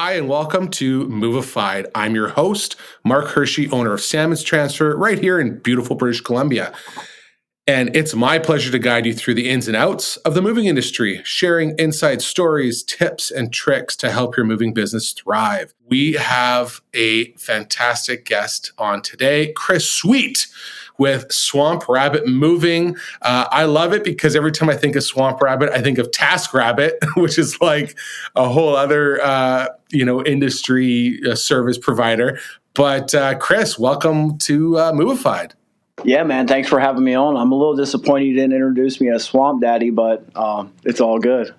Hi, and welcome to Movified. I'm your host, Mark Hirschi, owner of Salmons Transfer, right here in beautiful British Columbia. And it's my pleasure to guide you through the ins and outs of the moving industry, sharing inside stories, tips, and tricks to help your moving business thrive. We have a fantastic guest on today, Chris Sweet with Swamp Rabbit Moving. I love it because every time I think of Swamp Rabbit, I think of Task Rabbit, which is like a whole other, industry service provider. But Chris, welcome to Movified. Yeah, man. Thanks for having me on. I'm a little disappointed you didn't introduce me as Swamp Daddy, but it's all good.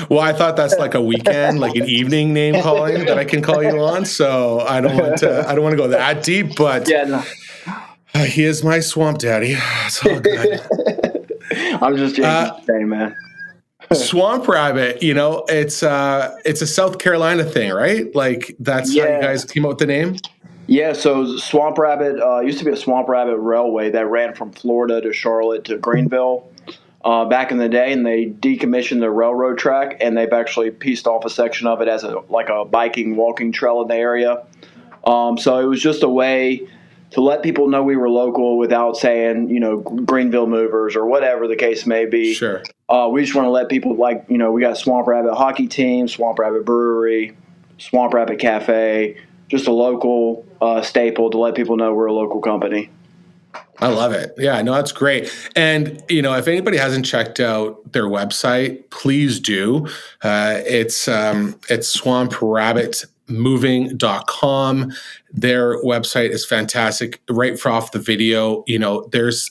Well, I thought that's like a weekend, like an evening name calling that I can call you on. So I don't want to go that deep, but Yeah, no. He is my Swamp Daddy. It's all good. I'm just joking, man. Swamp Rabbit, it's a South Carolina thing, right? Like that's how you guys came up with the name? Yeah, so Swamp Rabbit used to be a Swamp Rabbit railway that ran from Florida to Charlotte to Greenville back in the day, and they decommissioned the railroad track, and they've actually pieced off a section of it as a biking, walking trail in the area. So it was just a way to let people know we were local without saying, Greenville Movers or whatever the case may be. Sure. We just want to let people we got Swamp Rabbit hockey team, Swamp Rabbit Brewery, Swamp Rabbit Cafe, just a local staple to let people know we're a local company. I love it. Yeah, no, that's great. And, if anybody hasn't checked out their website, please do. It's swamprabbitmoving.com. Their website is fantastic. Right off the video, there's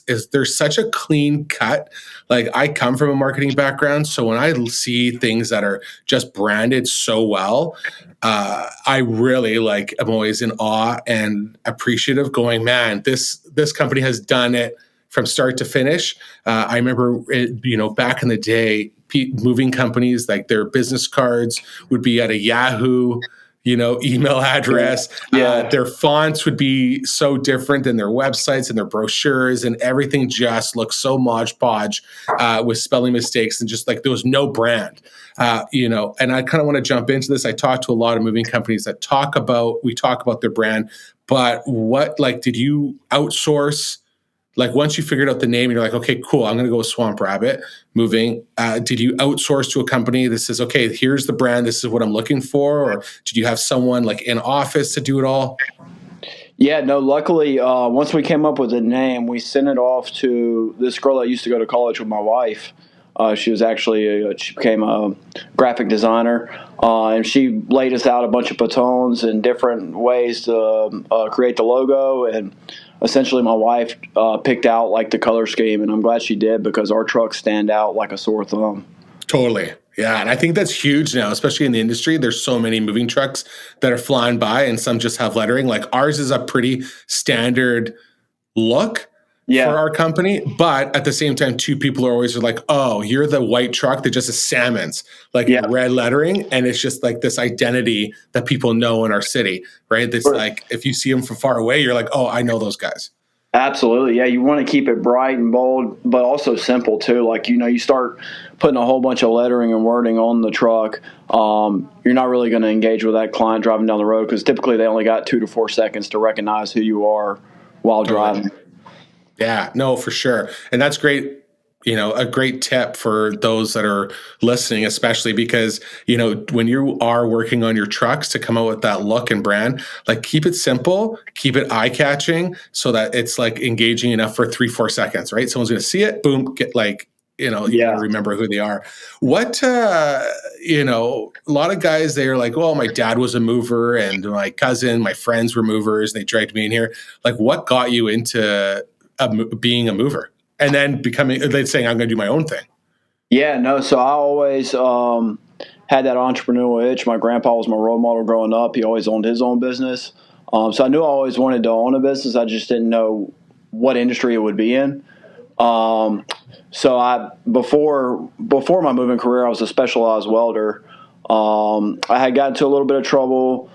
such a clean cut. Like I come from a marketing background, so when I see things that are just branded so well, I really I'm always in awe and appreciative going, man, this company has done it from start to finish. I remember, back in the day, moving companies, like their business cards would be at a Yahoo, email address. Yeah. Their fonts would be so different than their websites and their brochures, and everything just looked so Mod Podge with spelling mistakes and just like there was no brand. And I kind of want to jump into this. I talk to a lot of moving companies that talk about their brand, but did you outsource? Like once you figured out the name and you're like, okay, cool, I'm going to go with Swamp Rabbit Moving. Did you outsource to a company that says, okay, here's the brand, this is what I'm looking for? Or did you have someone like in office to do it all? Yeah, no, luckily, once we came up with the name, we sent it off to this girl that used to go to college with my wife. She was actually, she became a graphic designer, and she laid us out a bunch of batons and different ways to create the logo. And essentially my wife picked out like the color scheme, and I'm glad she did because our trucks stand out like a sore thumb. Totally. Yeah. And I think that's huge now, especially in the industry. There's so many moving trucks that are flying by and some just have lettering. Like ours is a pretty standard look. Yeah. For our company, but at the same time, two people are always like, oh, you're the white truck that just has Salmons, red lettering. And it's just like this identity that people know in our city, right? It's like, if you see them from far away, you're like, oh, I know those guys. Absolutely. Yeah. You want to keep it bright and bold, but also simple too. Like, you start putting a whole bunch of lettering and wording on the truck. You're not really going to engage with that client driving down the road because typically they only got 2 to 4 seconds to recognize who you are while driving. Yeah, no, for sure. And that's great. A great tip for those that are listening, especially because, when you are working on your trucks to come out with that look and brand, like keep it simple, keep it eye catching so that it's like engaging enough for 3-4 seconds, right? Someone's going to see it, boom, get you got to remember who they are. What, a lot of guys, they are like, well, my dad was a mover and my cousin, my friends were movers. And they dragged me in here. Like what got you into being a mover and then saying I'm going to do my own thing? Yeah, no. So I always had that entrepreneurial itch. My grandpa was my role model growing up. He always owned his own business. So I knew I always wanted to own a business. I just didn't know what industry it would be in. So before my moving career, I was a specialized welder. I had gotten into a little bit of trouble.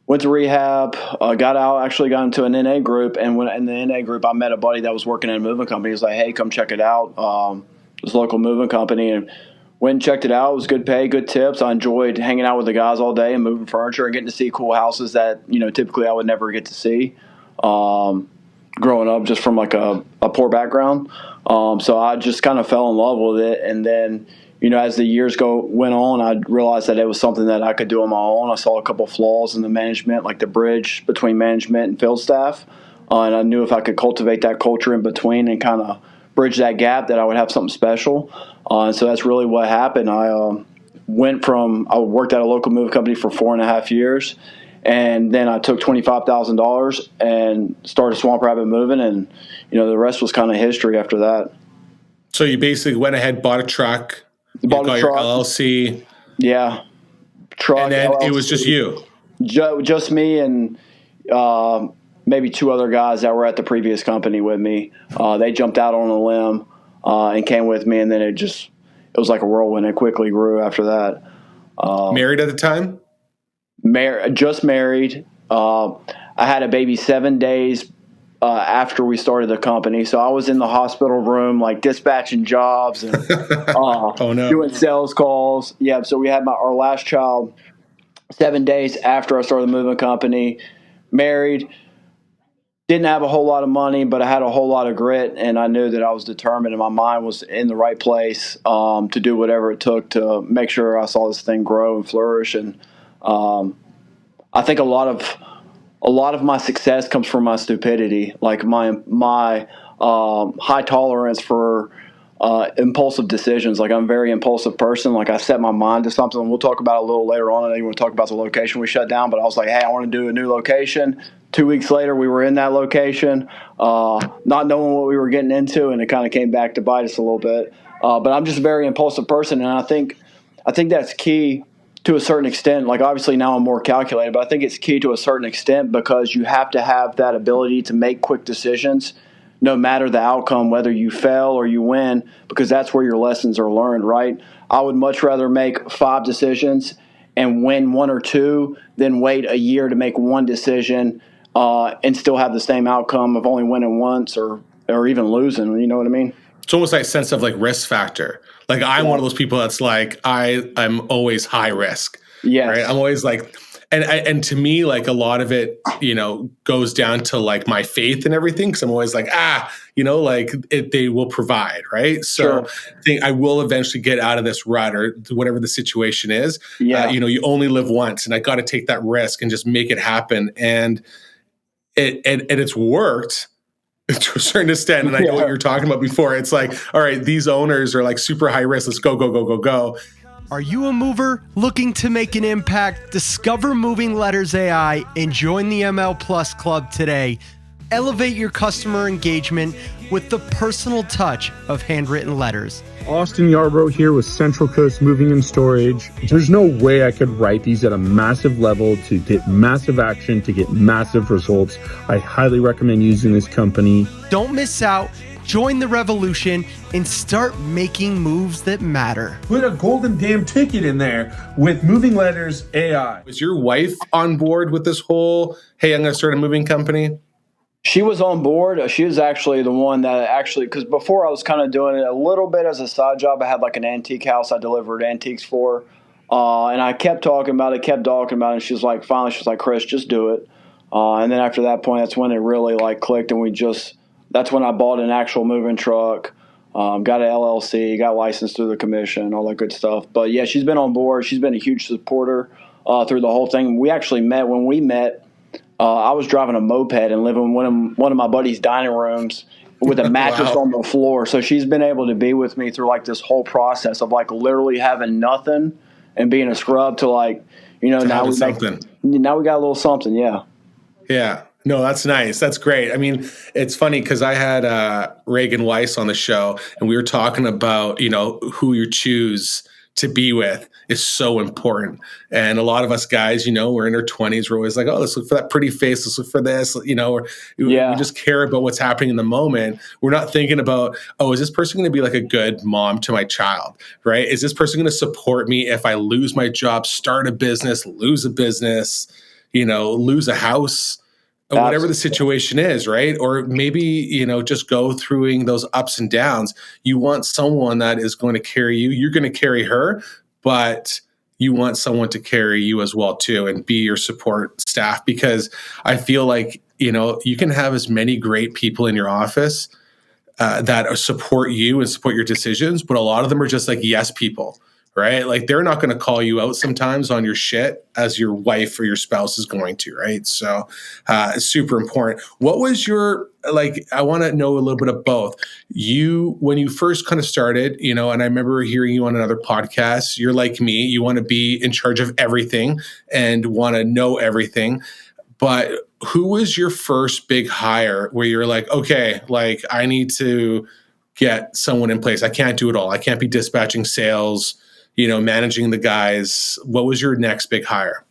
Went to rehab, got out, actually got into an NA group. And when in the NA group, I met a buddy that was working in a moving company. He was like, hey, come check it out. This local moving company. And Went and checked it out. It was good pay, good tips. I enjoyed hanging out with the guys all day and moving furniture and getting to see cool houses that, typically I would never get to see. Growing up just from like a poor background. So I just kind of fell in love with it. And then, as the years went on, I realized that it was something that I could do on my own. I saw a couple flaws in the management, like the bridge between management and field staff. And I knew if I could cultivate that culture in between and kind of bridge that gap, that I would have something special. And so that's really what happened. I worked at a local moving company for 4.5 years. And then I took $25,000 and started Swamp Rabbit Moving. And, the rest was kind of history after that. So you basically went ahead, bought a truck, Bought a truck. Your LLC. Yeah. Truck. And then LLC. it was just you. Just me and maybe 2 other guys that were at the previous company with me. They jumped out on a limb and came with me. And then it was like a whirlwind. It quickly grew after that. Married at the time? Just married. I had a baby 7 days after we started the company. So I was in the hospital room, like dispatching jobs and doing sales calls. Yeah. So we had our last child 7 days after I started the moving company. Married. Didn't have a whole lot of money, but I had a whole lot of grit, and I knew that I was determined and my mind was in the right place to do whatever it took to make sure I saw this thing grow and flourish. And I think a lot of my success comes from my stupidity, like my high tolerance for impulsive decisions. Like I'm a very impulsive person. Like I set my mind to something. We'll talk about it a little later on. I know you want to talk about the location we shut down, but I was like, hey, I want to do a new location. 2 weeks later, we were in that location, not knowing what we were getting into, and it kind of came back to bite us a little bit. But I'm just a very impulsive person, and I think that's key to a certain extent. Like obviously now I'm more calculated, but I think it's key to a certain extent because you have to have that ability to make quick decisions no matter the outcome, whether you fail or you win, because that's where your lessons are learned, right? I would much rather make 5 decisions and win 1 or 2 than wait a year to make 1 decision and still have the same outcome of only winning once or even losing. You know what I mean? It's almost like a sense of like risk factor. Like I'm one of those people that's like, I'm always high risk. Yes. Right. I'm always like, and to me, like a lot of it, goes down to like my faith and everything. Cause I'm always like, they will provide. Right. So I will eventually get out of this rut or whatever the situation is. Yeah. You only live once, and I got to take that risk and just make it happen. And it's worked to a certain extent. And I know what you're talking about before. It's like, all right, these owners are like super high risk. Let's go, go, go, go, go. Are you a mover looking to make an impact? Discover Moving Letters AI and join the ML Plus Club today. Elevate your customer engagement with the personal touch of handwritten letters. Austin Yarbrough here with Central Coast Moving and Storage. There's no way I could write these at a massive level to get massive action, to get massive results. I highly recommend using this company. Don't miss out. Join the revolution and start making moves that matter. Put a golden damn ticket in there with Moving Letters AI. Was your wife on board with this whole, hey, I'm going to start a moving company? She was on board. She was actually the one that because before I was kind of doing it a little bit as a side job. I had like an antique house I delivered antiques for. And I kept talking about it. And she was like, finally, she was like, Chris, just do it. And then after that point, that's when it really like clicked. And that's when I bought an actual moving truck, got an LLC, got licensed through the commission, all that good stuff. But yeah, she's been on board. She's been a huge supporter through the whole thing. We actually met when we met. I was driving a moped and living in one of my buddy's dining rooms with a mattress on the floor. So she's been able to be with me through like this whole process of like literally having nothing and being a scrub to like, now we got a little something. Yeah. Yeah. No, that's nice. That's great. I mean, it's funny because I had Reagan Weiss on the show and we were talking about, who you choose to be with is so important. And a lot of us guys, we're in our 20s. We're always like, oh, let's look for that pretty face. Let's look for this, we just care about what's happening in the moment. We're not thinking about, oh, is this person going to be like a good mom to my child, right? Is this person going to support me if I lose my job, start a business, lose a business, lose a house? whatever the situation is, right? Or maybe, just go through those ups and downs. You want someone that is going to carry you. You're going to carry her, but you want someone to carry you as well too, and be your support staff. Because I feel like, you can have as many great people in your office that support you and support your decisions, but a lot of them are just like yes people, right? Like they're not going to call you out sometimes on your shit as your wife or your spouse is going to, right? So it's super important. What was your, I want to know a little bit of both. When you first kind of started, and I remember hearing you on another podcast, you're like me, you want to be in charge of everything and want to know everything. But who was your first big hire where you're like, okay, I need to get someone in place. I can't do it all. I can't be dispatching sales, managing the guys. What was your next big hire?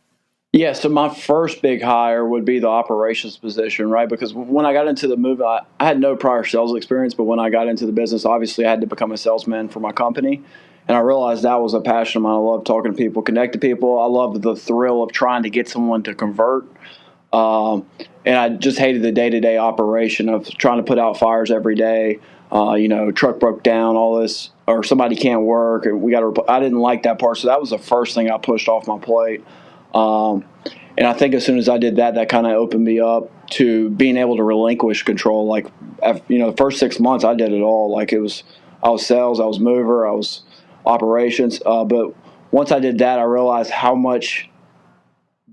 Yeah, so my first big hire would be the operations position, right? Because when I got into the move, I had no prior sales experience, but when I got into the business, obviously I had to become a salesman for my company. And I realized that was a passion of mine. I love talking to people, connect to people. I love the thrill of trying to get someone to convert. And I just hated the day-to-day operation of trying to put out fires every day. Truck broke down, all this, or somebody can't work, and I didn't like that part. So that was the first thing I pushed off my plate. And I think as soon as I did that, that kind of opened me up to being able to relinquish control. The first 6 months I did it all. I was sales, I was mover, I was operations. But once I did that, I realized how much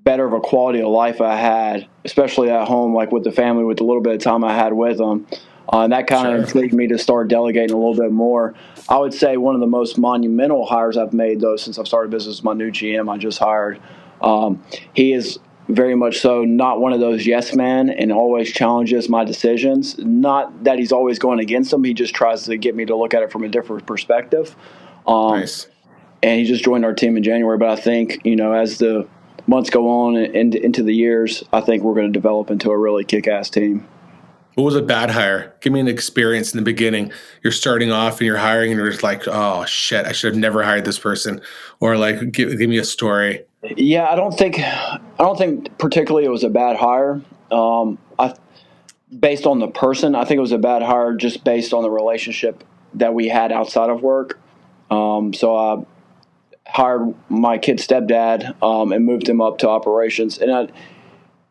better of a quality of life I had, especially at home, with the family, with the little bit of time I had with them. And that kind of intrigued me to start delegating a little bit more. I would say one of the most monumental hires I've made, though, since I've started business is my new GM I just hired. He is very much so not one of those yes men and always challenges my decisions. Not that he's always going against them. He just tries to get me to look at it from a different perspective. Nice. And he just joined our team in January. But I think, as the months go on and into the years, I think we're going to develop into a really kick-ass team. What was a bad hire? Give me an experience in the beginning. You're starting off and you're hiring and you're just like, oh shit, I should have never hired this person. Or give me a story. Yeah, I don't think particularly it was a bad hire. Based on the person, I think it was a bad hire just based on the relationship that we had outside of work. So I hired my kid's stepdad and moved him up to operations. And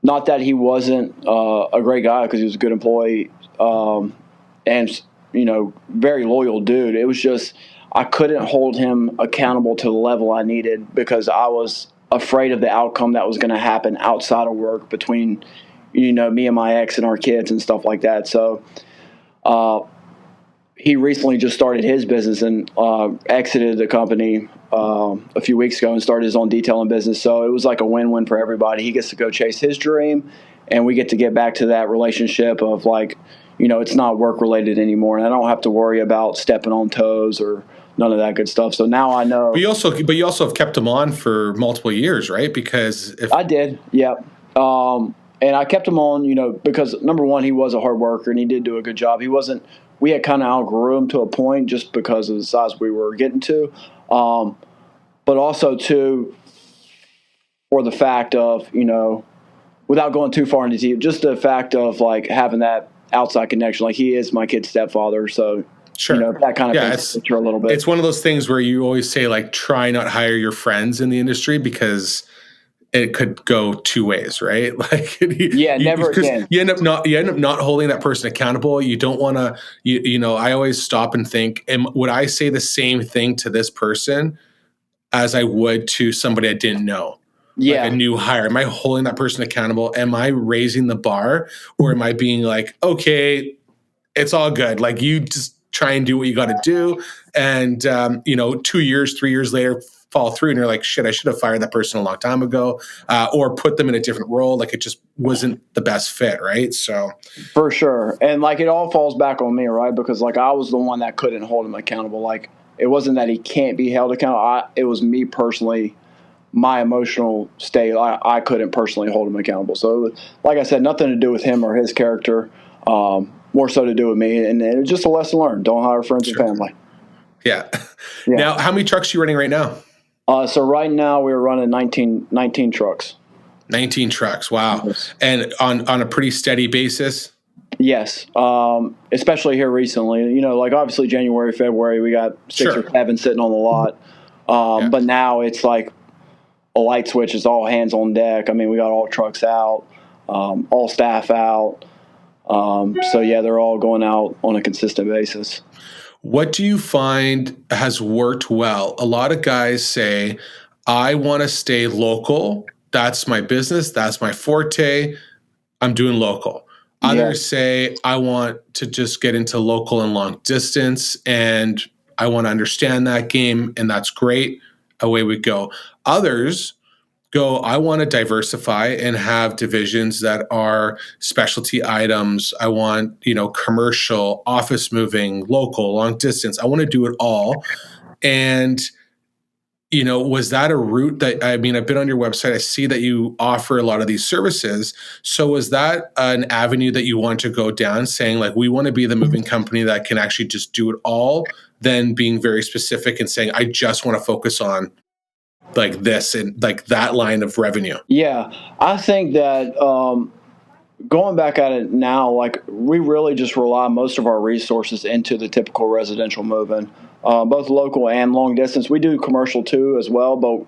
not that he wasn't a great guy, because he was a good employee and very loyal dude. It was just I couldn't hold him accountable to the level I needed because I was afraid of the outcome that was going to happen outside of work between me and my ex and our kids and stuff like that. So he recently just started his business and exited the company a few weeks ago and started his own detailing business. So it was like a win-win for everybody. He gets to go chase his dream, and we get to get back to that relationship of it's not work-related anymore, and I don't have to worry about stepping on toes or none of that good stuff. So now I know. But you also have kept him on for multiple years, right? Because I did, yeah. And I kept him on, because number one, he was a hard worker and he did do a good job. We had kind of outgrew him to a point just because of the size we were getting to. But also too, for the fact of, without going too far into detail, just the fact of having that outside connection. He is my kid's stepfather. So, sure. That kind of things picture a little bit. It's one of those things where you always say try not hire your friends in the industry because it could go two ways, right? Never again. You end up not holding that person accountable. You don't want to, I always stop and think, would I say the same thing to this person as I would to somebody I didn't know? Yeah. A new hire. Am I holding that person accountable? Am I raising the bar, or am I being okay, it's all good. You just try and do what you got to do. And, 2 years, 3 years later, fall through and you're like, shit, I should have fired that person a long time ago, or put them in a different role. It just wasn't the best fit. Right. So for sure. And it all falls back on me, right? Because I was the one that couldn't hold him accountable. It wasn't that he can't be held accountable. It was me personally, my emotional state. I couldn't personally hold him accountable. So like I said, nothing to do with him or his character, more so to do with me. And it was just a lesson learned. Don't hire friends and family. Yeah. Now, how many trucks are you running right now? So right now we're running 19 trucks. 19 trucks. Wow. Yes. And on a pretty steady basis? Yes. Especially here recently, like obviously January, February, we got 6 or 7 sitting on the lot. But now it's like a light switch is all hands on deck. I mean, we got all trucks out, all staff out. So yeah, they're all going out on a consistent basis. What do you find has worked well? A lot of guys say, I want to stay local. That's my business. That's my forte. I'm doing local. Others say, I want to just get into local and long distance, and I want to understand that game, and that's great. Away we go. Others go, I want to diversify and have divisions that are specialty items. I want, commercial, office moving, local, long distance. I want to do it all. And, was that a route that, I've been on your website. I see that you offer a lot of these services. So was that an avenue that you want to go down, saying like, we want to be the moving company that can actually just do it all, then being very specific and saying, I just want to focus on like this and like that line of revenue? Yeah, I think that going back at it now, like we really just rely most of our resources into the typical residential moving, both local and long distance. We do commercial too as well, but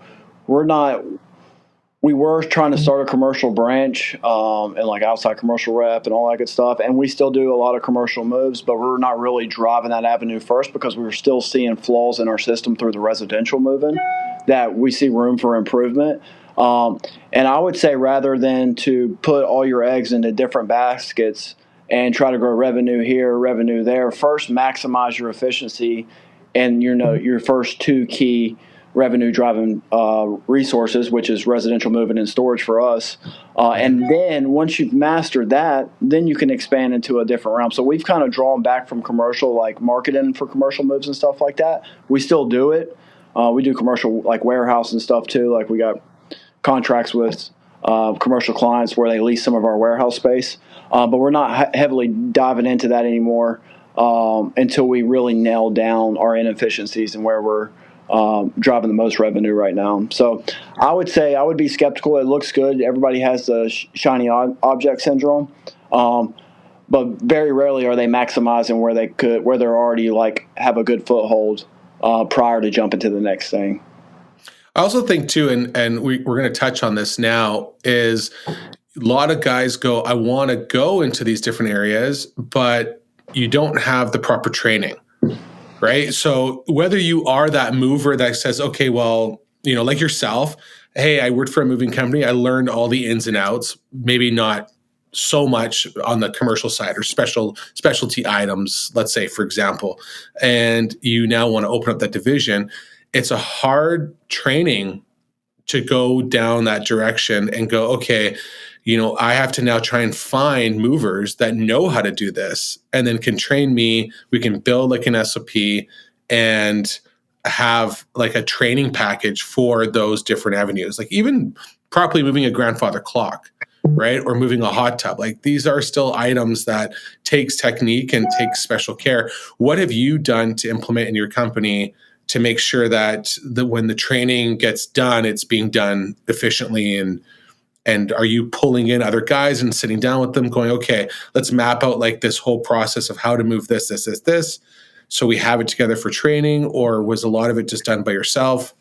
we were trying to start a commercial branch and like outside commercial rep and all that good stuff. And we still do a lot of commercial moves, but we're not really driving that avenue first because we were still seeing flaws in our system through the residential moving that we see room for improvement. And I would say rather than to put all your eggs into different baskets and try to grow revenue here, revenue there, first maximize your efficiency and your first 2 key revenue driving resources, which is residential moving and storage for us. And then once you've mastered that, then you can expand into a different realm. So we've kind of drawn back from commercial, like marketing for commercial moves and stuff like that. We still do it. We do commercial like warehouse and stuff too. Like we got contracts with commercial clients where they lease some of our warehouse space. But we're not heavily diving into that anymore until we really nail down our inefficiencies and where we're driving the most revenue right now. So I would say I would be skeptical. It looks good. Everybody has the shiny object syndrome. But very rarely are they maximizing where they're already like have a good foothold prior to jumping to the next thing. I also think too, and we're going to touch on this now, is a lot of guys go, I want to go into these different areas, but you don't have the proper training, right? So whether you are that mover that says, okay, well, like yourself, hey, I worked for a moving company. I learned all the ins and outs, maybe not so much on the commercial side or specialty items, let's say, for example, and you now want to open up that division. It's a hard training to go down that direction and go, okay, I have to now try and find movers that know how to do this and then can train me. We can build like an SOP and have like a training package for those different avenues, like even properly moving a grandfather clock, right? Or moving a hot tub. Like these are still items that takes technique and takes special care. What have you done to implement in your company to make sure that when the training gets done, it's being done efficiently? And are you pulling in other guys and sitting down with them going, okay, let's map out like this whole process of how to move this, so we have it together for training? Or was a lot of it just done by yourself?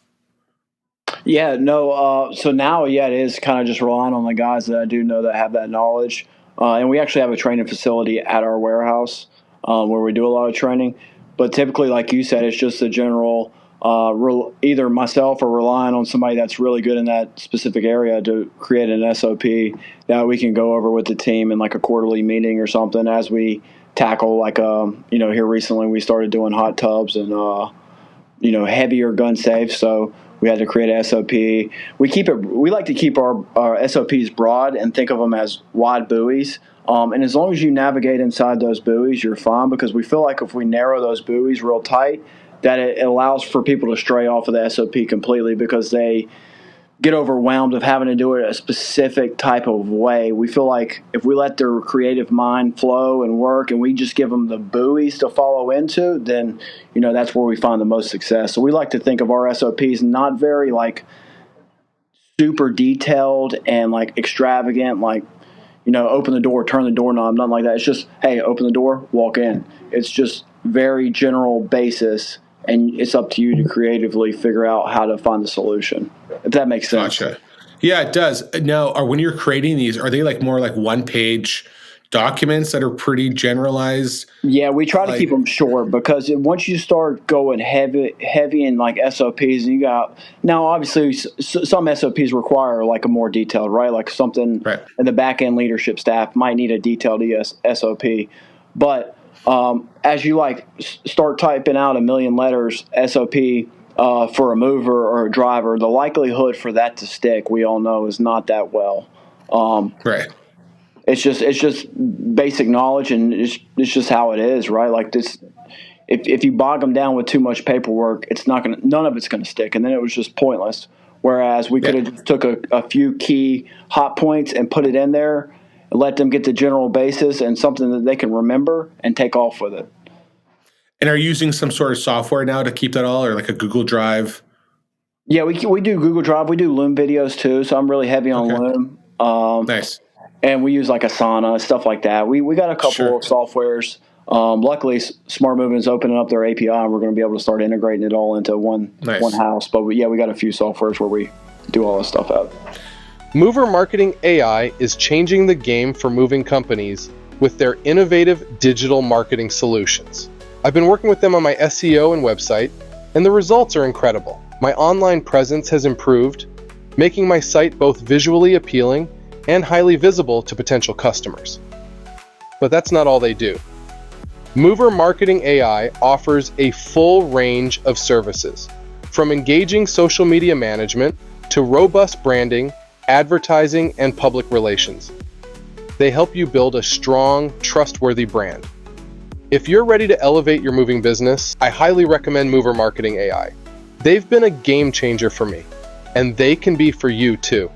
Yeah, no. So now, it is kind of just relying on the guys that I do know that have that knowledge. And we actually have a training facility at our warehouse where we do a lot of training. But typically, like you said, it's just a general either myself or relying on somebody that's really good in that specific area to create an SOP that we can go over with the team in like a quarterly meeting or something as we tackle like, here recently we started doing hot tubs and, heavier gun safes. So we had to create a SOP. We like to keep our SOPs broad and think of them as wide buoys. And as long as you navigate inside those buoys, you're fine, because we feel like if we narrow those buoys real tight, that it allows for people to stray off of the SOP completely because they get overwhelmed of having to do it a specific type of way. We feel like if we let their creative mind flow and work and we just give them the buoys to follow into, then, that's where we find the most success. So we like to think of our SOPs not very like super detailed and like extravagant, like, open the door, turn the doorknob, nothing like that. It's just, hey, open the door, walk in. It's just very general basis, and it's up to you to creatively figure out how to find the solution, if that makes sense. Gotcha. Yeah, it does. Now, when you're creating these, are they like more like one-page documents that are pretty generalized? Yeah, we try to keep them short, because once you start going heavy in like SOPs, and now obviously some SOPs require like a more detailed, right? Like something in the back end leadership staff might need a detailed SOP, but as you like start typing out a million letters SOP for a mover or a driver, the likelihood for that to stick, we all know, is not that well. Right. It's just basic knowledge, and it's just how it is, right? Like this, if you bog them down with too much paperwork, none of it's gonna stick, and then it was just pointless. Whereas we could have took a few key hot points and put it in there, and let them get the general basis and something that they can remember and take off with it. And are you using some sort of software now to keep that all, or like a Google Drive? Yeah, we do Google Drive. We do Loom videos too, so I'm really heavy on Loom. Nice. And we use like Asana, stuff like that. We got a couple of softwares. Luckily, Smart Movement's opening up their API, and we're going to be able to start integrating it all into one house. But we got a few softwares where we do all this stuff out. Mover Marketing AI is changing the game for moving companies with their innovative digital marketing solutions. I've been working with them on my SEO and website, and the results are incredible. My online presence has improved, making my site both visually appealing and highly visible to potential customers. But that's not all they do. Mover Marketing AI offers a full range of services, from engaging social media management to robust branding, advertising, and public relations. They help you build a strong, trustworthy brand. If you're ready to elevate your moving business, I highly recommend Mover Marketing AI. They've been a game changer for me, and they can be for you too.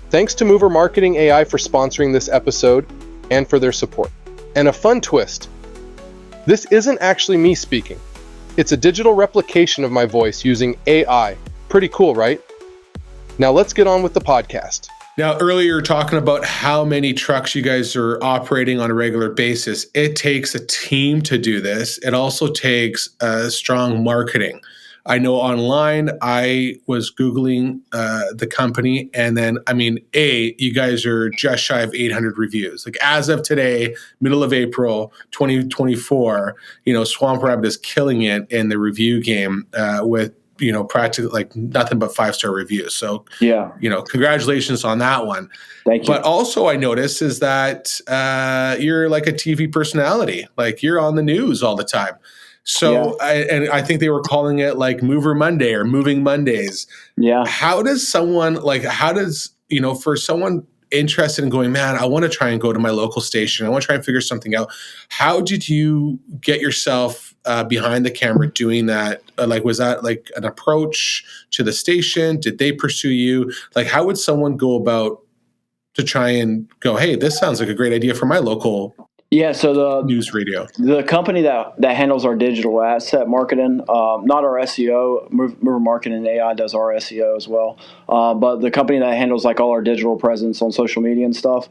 Thanks to Mover Marketing AI for sponsoring this episode and for their support. And a fun twist. This isn't actually me speaking. It's a digital replication of my voice using AI. Pretty cool, right? Now let's get on with the podcast. Now, earlier you were talking about how many trucks you guys are operating on a regular basis. It takes a team to do this. It also takes strong marketing. I know online, I was Googling the company, and then, you guys are just shy of 800 reviews. Like as of today, middle of April, 2024, Swamp Rabbit is killing it in the review game with, practically like nothing but 5-star reviews. So, congratulations on that one. Thank you. But also I noticed is that you're like a TV personality, like you're on the news all the time. So, I think they were calling it like Mover Monday or Moving Mondays. Yeah. How does someone for someone interested in going, man, I want to try and go to my local station, I want to try and figure something out. How did you get yourself behind the camera doing that? Was that like an approach to the station? Did they pursue you? Like, how would someone go about to try and go, hey, this sounds like a great idea for my local so the news radio? The company that handles our digital asset marketing, not our SEO, Mover Marketing AI does our SEO as well. But the company that handles like all our digital presence on social media and stuff,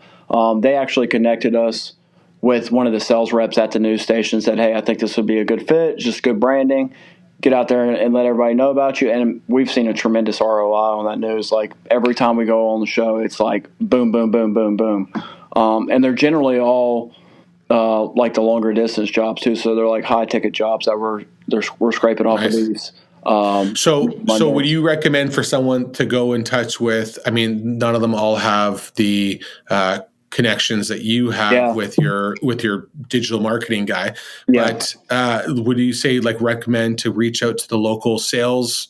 they actually connected us with one of the sales reps at the news station and said, hey, I think this would be a good fit, just good branding. Get out there and let everybody know about you. And we've seen a tremendous ROI on that news. Like every time we go on the show, it's like boom, boom, boom, boom, boom. And they're generally all like the longer distance jobs too. So they're like high ticket jobs that we're scraping off of these. So would you recommend for someone to go in touch with, none of them all have the connections that you have with your digital marketing guy, but would you say like recommend to reach out to the local sales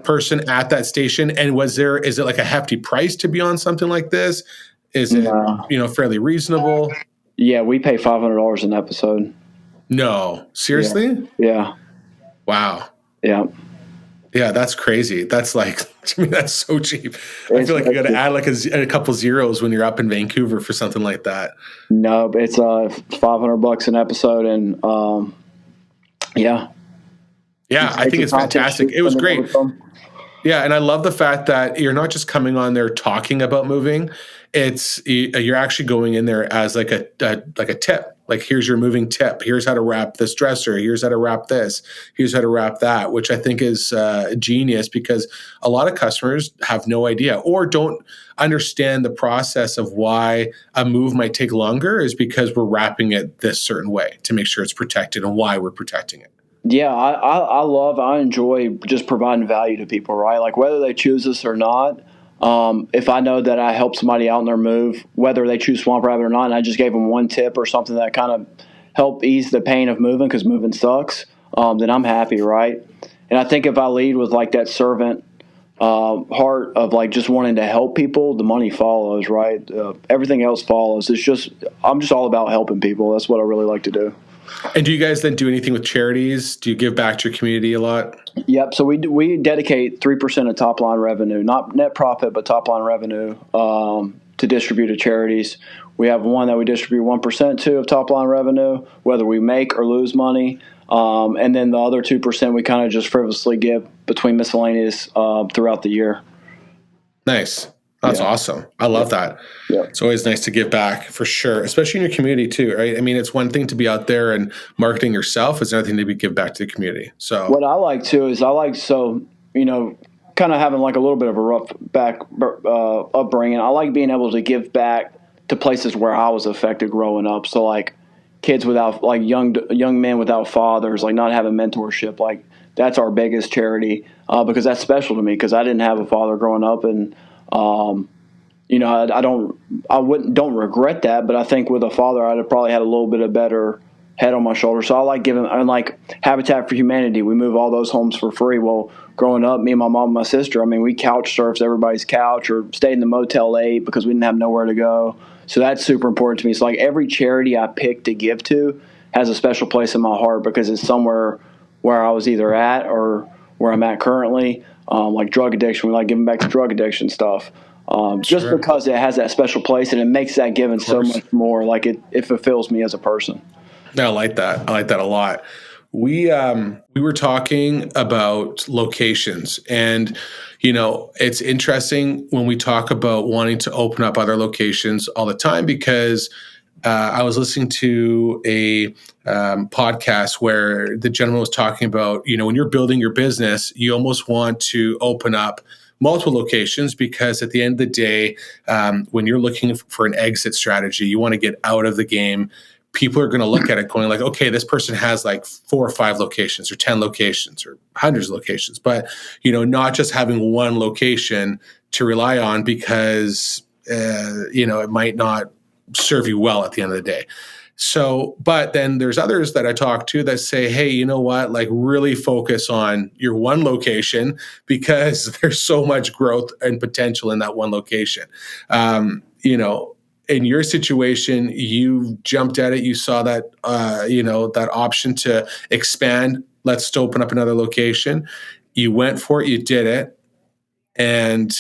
person at that station? And is it like a hefty price to be on something like this? Is it, fairly reasonable? Yeah, we pay $500 an episode. No, seriously? Yeah. Wow. Yeah. Yeah, that's crazy. That's like, to me, that's so cheap. I feel like you got to add like a couple zeros when you're up in Vancouver for something like that. No, it's $500 an episode, and I think it's fantastic. It was great. Yeah, and I love the fact that you're not just coming on there talking about moving. You're actually going in there as like a tip. Like, here's your moving tip. Here's how to wrap this dresser. Here's how to wrap this. Here's how to wrap that, which I think is genius, because a lot of customers have no idea or don't understand the process of why a move might take longer, is because we're wrapping it this certain way to make sure it's protected and why we're protecting it. Yeah, I enjoy just providing value to people, right? Like, whether they choose us or not, if I know that I help somebody out in their move, whether they choose Swamp Rabbit or not, and I just gave them one tip or something that kind of helped ease the pain of moving, because moving sucks, then I'm happy, right? And I think if I lead with like that servant heart of like just wanting to help people, the money follows, right? Everything else follows. I'm just all about helping people. That's what I really like to do. And do you guys then do anything with charities? Do you give back to your community a lot? Yep. So we dedicate 3% of top line revenue, not net profit, but top line revenue, to distribute to charities. We have one that we distribute 1% to of top line revenue, whether we make or lose money. And then the other 2% we kind of just frivolously give between miscellaneous throughout the year. Nice. That's awesome. I love that. Yeah. It's always nice to give back, for sure, especially in your community too, right? I mean, it's one thing to be out there and marketing yourself. It's another thing to give back to the community. So what I like too is kind of having like a little bit of a rough upbringing. I like being able to give back to places where I was affected growing up. So like kids without, like young men without fathers, like not having mentorship, like that's our biggest charity, because that's special to me, because I didn't have a father growing up, and I don't regret that, but I think with a father, I'd have probably had a little bit of better head on my shoulder. So I like giving, and like Habitat for Humanity, we move all those homes for free. Well, growing up, me and my mom and my sister, I mean, we couch surfed everybody's couch or stayed in the Motel 8 because we didn't have nowhere to go. So that's super important to me. So like every charity I pick to give to has a special place in my heart, because it's somewhere where I was either at or where I'm at currently. Like drug addiction, we like giving back to drug addiction stuff. Just because it has that special place, and it makes that giving so much more, like it fulfills me as a person. I like that. I like that a lot. We were talking about locations, and it's interesting when we talk about wanting to open up other locations all the time, because I was listening to a podcast where the gentleman was talking about, when you're building your business, you almost want to open up multiple locations, because at the end of the day, when you're looking for an exit strategy, you want to get out of the game. People are going to look at it going like, okay, this person has like 4 or 5 locations or 10 locations or hundreds of locations, but, not just having one location to rely on, because, it might not serve you well at the end of the day. So, but then there's others that I talk to that say, hey, you know what, like really focus on your one location, because there's so much growth and potential in that one location. In your situation, you jumped at it. You saw that, that option to expand. Let's open up another location. You went for it. You did it, and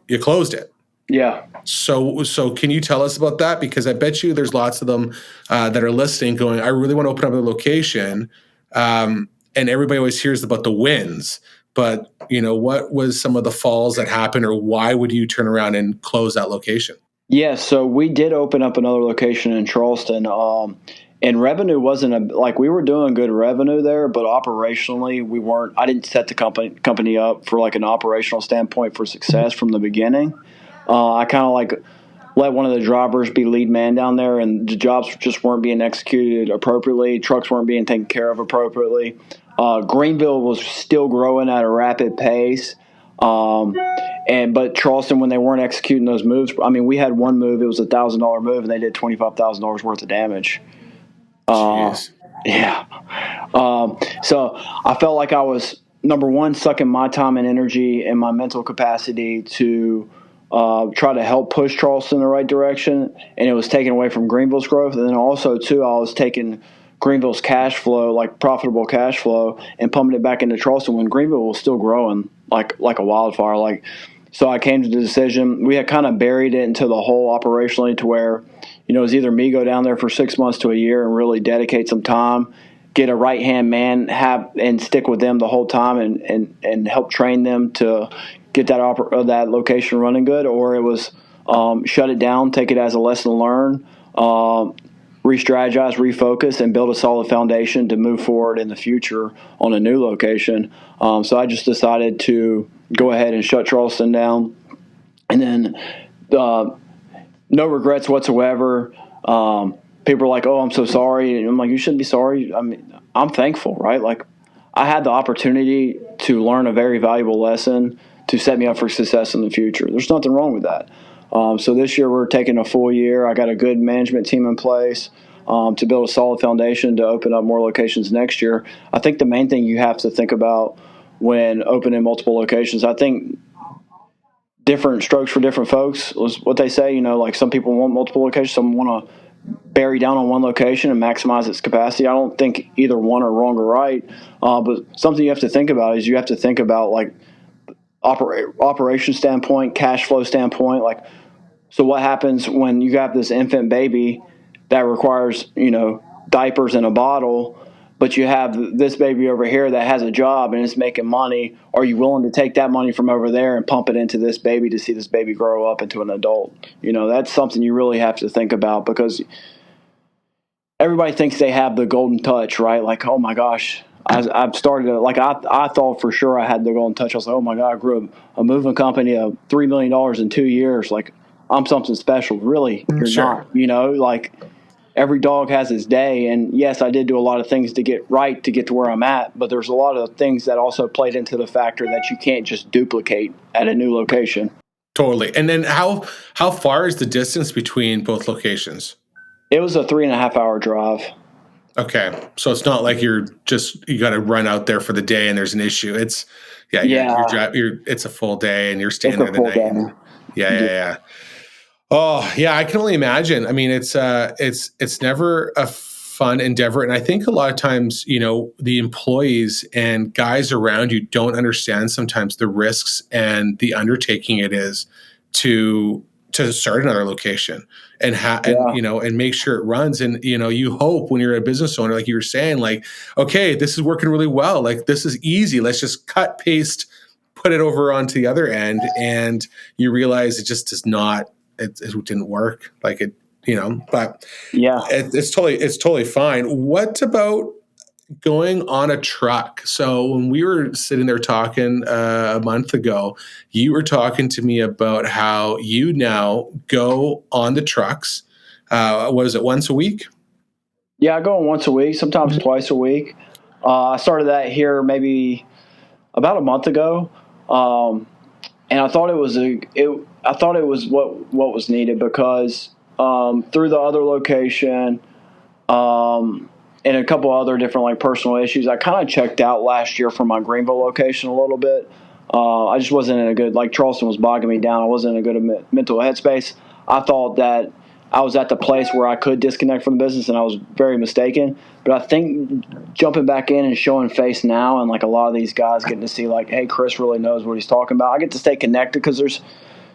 you closed it. Yeah. So can you tell us about that? Because I bet you there's lots of them that are listening going, I really want to open up a location. And everybody always hears about the wins. But, what was some of the falls that happened, or why would you turn around and close that location? Yeah, so we did open up another location in Charleston, and revenue wasn't we were doing good revenue there, but operationally we weren't. I didn't set the company up for like an operational standpoint for success from the beginning. I kind of let one of the drivers be lead man down there, and the jobs just weren't being executed appropriately. Trucks weren't being taken care of appropriately. Greenville was still growing at a rapid pace. But Charleston, when they weren't executing those moves, I mean, we had one move, it was $1,000 move, and they did $25,000 worth of damage. Yeah. So I felt like I was, number one, sucking my time and energy and my mental capacity to try to help push Charleston in the right direction, and it was taken away from Greenville's growth. And then also, too, I was taking Greenville's cash flow, like profitable cash flow, and pumping it back into Charleston when Greenville was still growing like a wildfire. So I came to the decision. We had kind of buried it into the hole operationally, to where, it was either me go down there for 6 months to a year and really dedicate some time get a right hand man, have and stick with them the whole time, and help train them to get that location running good, or it was shut it down, take it as a lesson learned, re-strategize, refocus, and build a solid foundation to move forward in the future on a new location. So I just decided to go ahead and shut Charleston down, and then no regrets whatsoever. People are like, "Oh, I'm so sorry," and I'm like, "You shouldn't be sorry." I mean, I'm thankful, right? Like, I had the opportunity to learn a very valuable lesson to set me up for success in the future. There's nothing wrong with that. So this year we're taking a full year. I got a good management team in place to build a solid foundation to open up more locations next year. I think the main thing you have to think about when opening multiple locations, I think different strokes for different folks was what they say. You know, like some people want multiple locations, some want to bury down on one location and maximize its capacity. I don't think either one are wrong or right, but something you have to think about is you have to think about like operation standpoint, cash flow standpoint. Like, so what happens when you have this infant baby that requires, diapers and a bottle, but you have this baby over here that has a job and is making money? Are you willing to take that money from over there and pump it into this baby to see this baby grow up into an adult? That's something you really have to think about, because everybody thinks they have the golden touch, right? Like, oh my gosh, I've started I thought for sure I had the golden touch. I was like, oh my God, I grew a moving company of $3 million in 2 years. Like, I'm something special. Really, you're not. Like, every dog has its day. And yes, I did do a lot of things to get to where I'm at, but there's a lot of things that also played into the factor that you can't just duplicate at a new location. Totally. And then how far is the distance between both locations? It was a 3.5 hour drive. Okay. So it's not like you got to run out there for the day and there's an issue. It's it's a full day and you're staying there the night. Yeah. Oh yeah. I can only imagine. I mean, it's never a fun endeavor. And I think a lot of times, the employees and guys around you don't understand sometimes the risks and the undertaking it is to start another location and make sure it runs. And, you hope when you're a business owner, like you were saying, like, okay, this is working really well. Like, this is easy. Let's just cut, paste, put it over onto the other end. And you realize it just does not, it didn't work. Like it, but yeah, it's totally fine. What about going on a truck? So when we were sitting there talking a month ago, you were talking to me about how you now go on the trucks. What is it, once a week? Yeah, I go on once a week, sometimes twice a week. I started that here maybe about a month ago, and I thought it was what was needed, because through the other location, and a couple other different like personal issues, I kind of checked out last year from my Greenville location a little bit. I just wasn't in a good, like Charleston was bogging me down. I wasn't in a good mental headspace. I thought that I was at the place where I could disconnect from the business, and I was very mistaken. But I think jumping back in and showing face now, and like a lot of these guys getting to see like, hey, Chris really knows what he's talking about. I get to stay connected, because there's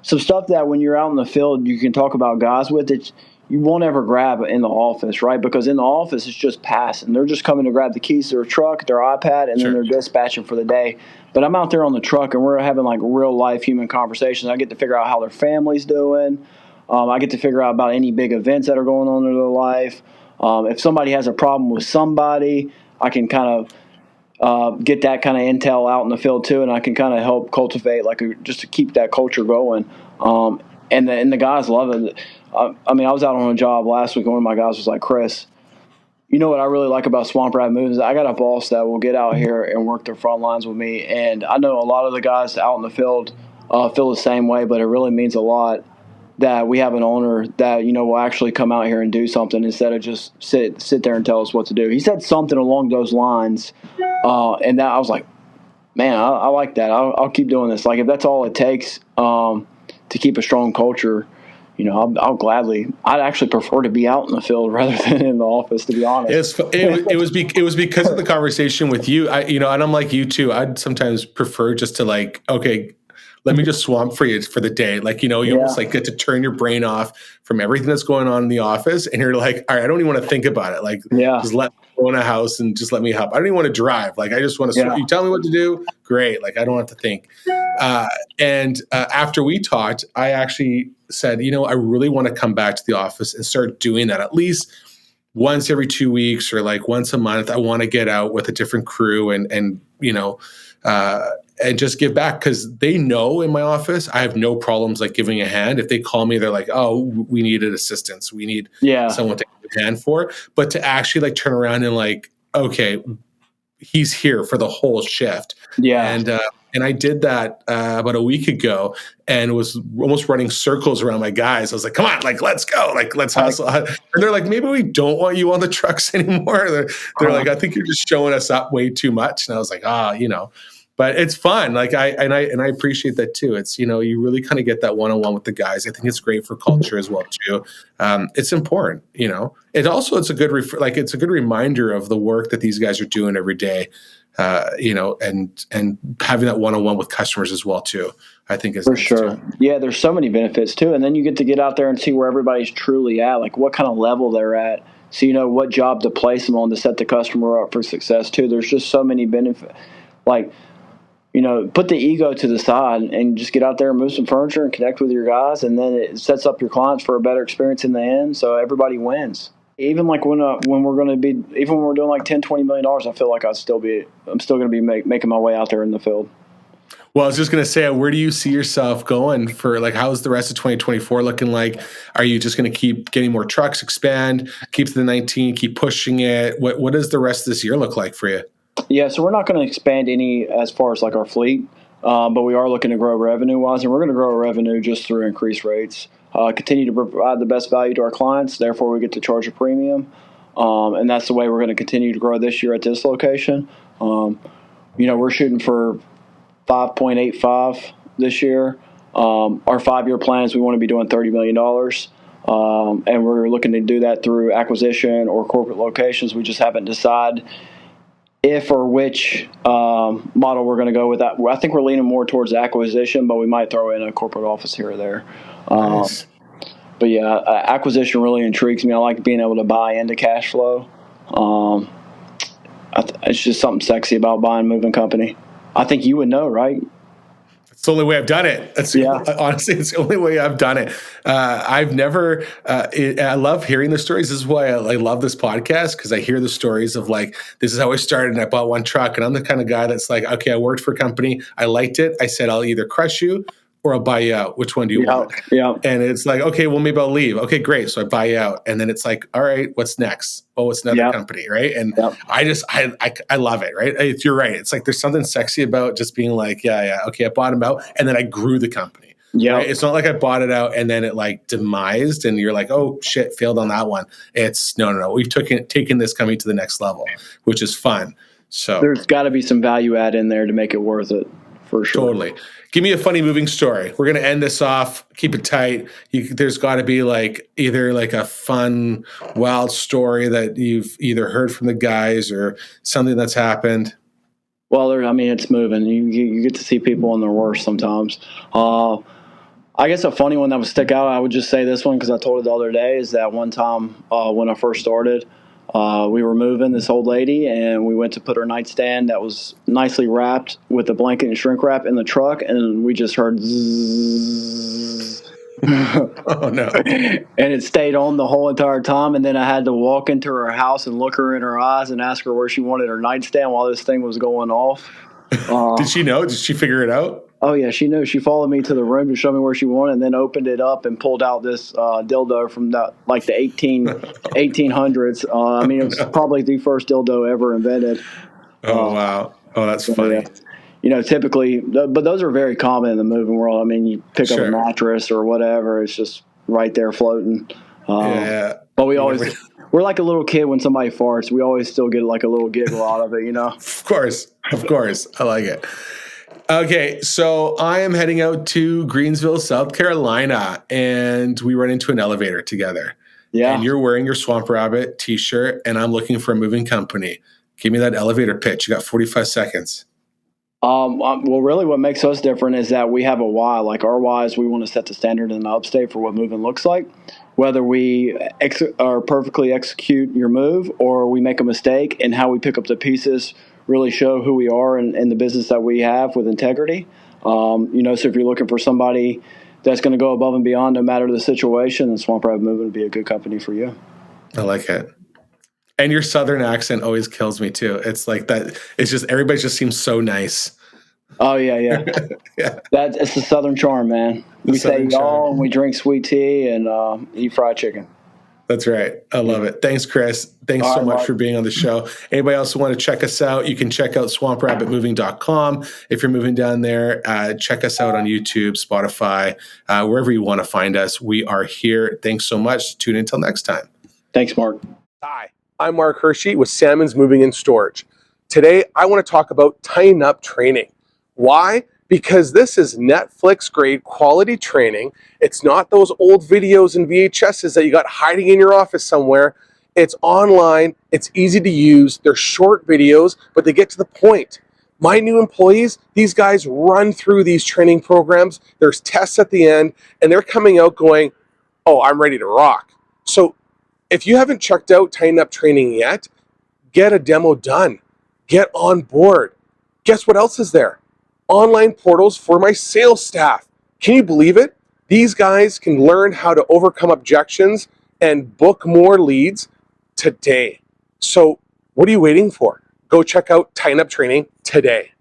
some stuff that when you're out in the field, you can talk about guys with it. You won't ever grab in the office, right? Because in the office, it's just passing. They're just coming to grab the keys to their truck, their iPad, and then they're dispatching for the day. But I'm out there on the truck, and we're having like real life human conversations. I get to figure out how their family's doing. I get to figure out about any big events that are going on in their life. If somebody has a problem with somebody, I can kind of get that kind of intel out in the field too, and I can kind of help cultivate just to keep that culture going. And the guys love it. I was out on a job last week, and one of my guys was like, Chris, you know what I really like about Swamp Rat Moves? I got a boss that will get out here and work their front lines with me. And I know a lot of the guys out in the field feel the same way, but it really means a lot that we have an owner that, will actually come out here and do something instead of just sit there and tell us what to do. He said something along those lines, and that I was like, man, I like that. I'll keep doing this. Like, if that's all it takes to keep a strong culture, I'll gladly. I'd actually prefer to be out in the field rather than in the office, to be honest. It was because of the conversation with you. And I'm like you too. I'd sometimes prefer just to like, okay, let me just swamp for you for the day. Like, you almost like get to turn your brain off from everything that's going on in the office, and you're like, all right, I don't even want to think about it. Like, just own a house and just let me help. I don't even want to drive. Like, I just want to, you tell me what to do. Great. Like, I don't have to think. And after we talked, I actually said, I really want to come back to the office and start doing that at least once every 2 weeks or like once a month. I want to get out with a different crew and just give back, because they know in my office I have no problems like giving a hand. If they call me, they're like, oh, we needed assistance. We need someone to give a hand for. But to actually like turn around and like, okay, he's here for the whole shift. Yeah. And I did that about a week ago and was almost running circles around my guys. I was like, come on, like, let's go. Like, let's hustle. And they're like, maybe we don't want you on the trucks anymore. They're like, I think you're just showing us up way too much. And I was like, but it's fun. Like I appreciate that too. It's, you really kind of get that one-on-one with the guys. I think it's great for culture as well too. It's important, It also, it's a good, it's a good reminder of the work that these guys are doing every day. And having that one-on-one with customers as well too, I think is for sure. Yeah, there's so many benefits too, and then you get to get out there and see where everybody's truly at, like what kind of level they're at, so what job to place them on to set the customer up for success too. There's just so many benefits, like put the ego to the side and just get out there and move some furniture and connect with your guys, and then it sets up your clients for a better experience in the end. So everybody wins. Even like when we're going to be, even when we're doing like $10-20 million, I feel like I'm still going to be making my way out there in the field. Well, I was just going to say, where do you see yourself going for, like, how's the rest of 2024 looking like? Are you just going to keep getting more trucks, expand, keep to the 19, keep pushing it? What does the rest of this year look like for you? Yeah, so we're not going to expand any as far as like our fleet, but we are looking to grow revenue-wise, and we're going to grow our revenue just through increased rates. Continue to provide the best value to our clients, therefore we get to charge a premium, and that's the way we're going to continue to grow this year at this location. We're shooting for 5.85 this year. Our 5-year plan is we want to be doing $30 million, and we're looking to do that through acquisition or corporate locations. We just haven't decided if or which model we're going to go with. That I think we're leaning more towards acquisition, but we might throw in a corporate office here or there. Nice. But yeah, acquisition really intrigues me. I like being able to buy into cash flow. It's just something sexy about buying a moving company. I think you would know, right? It's the only way I've done it. Honestly, it's the only way I've done it. I've never, I love hearing the stories. This is why I love this podcast, because I hear the stories of like, this is how I started and I bought one truck. And I'm the kind of guy that's like, okay, I worked for a company. I liked it. I said, I'll either crush you or I'll buy you out. Which one do you want? Yeah. And it's like, okay, well, maybe I'll leave. Okay, great. So I buy you out. And then it's like, all right, what's next? Oh, it's another company, right? And I love it, right? You're right. It's like there's something sexy about just being like, okay, I bought them out, and then I grew the company. Yeah, right? It's not like I bought it out and then it like demised, and you're like, oh shit, failed on that one. It's no. We've taken this company to the next level, which is fun. So there's got to be some value add in there to make it worth it, for sure. Totally. Give me a funny moving story. We're going to end this off. Keep it tight. There's got to be like either like a fun, wild story that you've either heard from the guys or something that's happened. Well, it's moving. You get to see people in their worst sometimes. I guess a funny one that would stick out, I would just say this one because I told it the other day, is that one time when I first started, we were moving this old lady, and we went to put her nightstand that was nicely wrapped with a blanket and shrink wrap in the truck, and we just heard zzz. Oh, no. And it stayed on the whole entire time, and then I had to walk into her house and look her in her eyes and ask her where she wanted her nightstand while this thing was going off. Did she know? Did she figure it out? Oh, yeah, she knew. She followed me to the room to show me where she wanted, and then opened it up and pulled out this dildo from the 1800s. It was probably the first dildo ever invented. Oh, wow. Oh, that's funny. Yeah. Typically, but those are very common in the moving world. You pick up a mattress or whatever, it's just right there floating. But we always, we're like a little kid when somebody farts. We always still get like a little giggle out of it, Of course. I like it. Okay, so I am heading out to Greensville, South Carolina, and we run into an elevator together. Yeah. And you're wearing your Swamp Rabbit t-shirt, and I'm looking for a moving company. Give me that elevator pitch. You got 45 seconds. Well, really, what makes us different is that we have a why. Like our why is we want to set the standard in the upstate for what moving looks like. Whether we or perfectly execute your move or we make a mistake, and how we pick up the pieces really show who we are and the business that we have with integrity. So if you're looking for somebody that's going to go above and beyond no matter the situation, then Swamp Rabbit Moving would be a good company for you. I like it. And your Southern accent always kills me too. It's like that. It's just, everybody just seems so nice. Oh yeah. Yeah. It's the Southern charm, man. We say y'all and we drink sweet tea and eat fried chicken. That's right. I love it. Thanks, Chris. Thanks so much for being on the show. Anybody else who want to check us out, you can check out swamprabbitmoving.com. If you're moving down there, check us out on YouTube, Spotify, wherever you want to find us. We are here. Thanks so much. Tune in until next time. Thanks, Mark. Hi, I'm Mark Hirschi with Salmon's Moving and Storage. Today, I want to talk about tying up training. Why? Because this is Netflix grade quality training. It's not those old videos and VHSs that you got hiding in your office somewhere. It's online, it's easy to use, they're short videos, but they get to the point. My new employees, these guys run through these training programs, there's tests at the end, and they're coming out going, oh, I'm ready to rock. So if you haven't checked out Tying Up Training yet, get a demo done. Get on board. Guess what else is there? Online portals for my sales staff. Can you believe it? These guys can learn how to overcome objections and book more leads today. So what are you waiting for? Go check out Tying Up Training today.